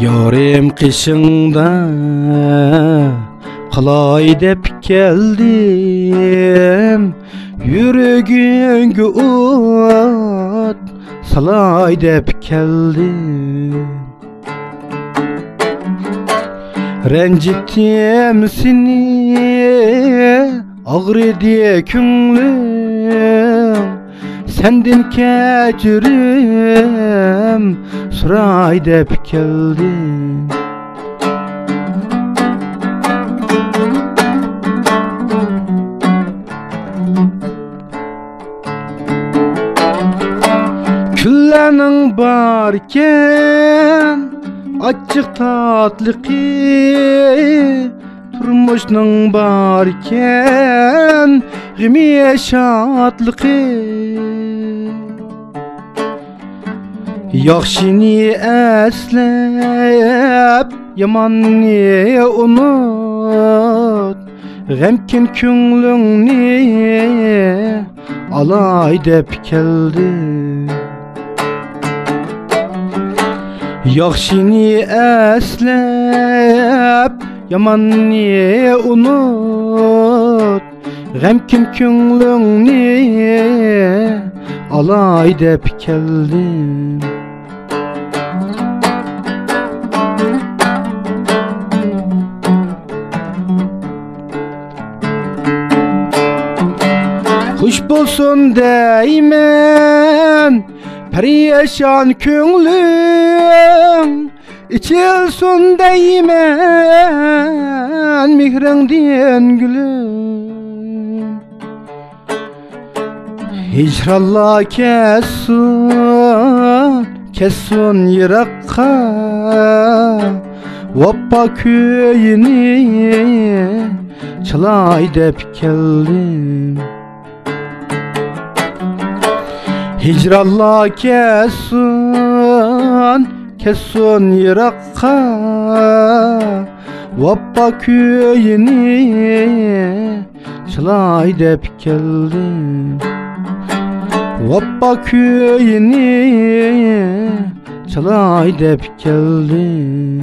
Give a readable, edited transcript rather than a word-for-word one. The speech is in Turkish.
Yorim qışında qalay dep keldim, yüreğinge o't salay dep keldim. Rencittim seni, ağrıdı könglim, senden kechirim soray dep keldim. Küllerin barken açık tatlıqı, turmuşның barken gimi şatlıqı. Yaxşini əslep, yamanni unut, G'emkin köngülüngni alay dep keldim. Yaxşini əslep, yamanni unut, G'emkin köngülüngni alay dep keldim. Hoş bolsun deymen, perişan köngülüm, içilsin deymen, mihrinden gülüm. Hicralla kessun yirakka, Vappa köyini çalay dep keldim. Hicralla kessun yirakka, Vappa köyini çalay dep keldim. Vappa köyini çalay dep keldim.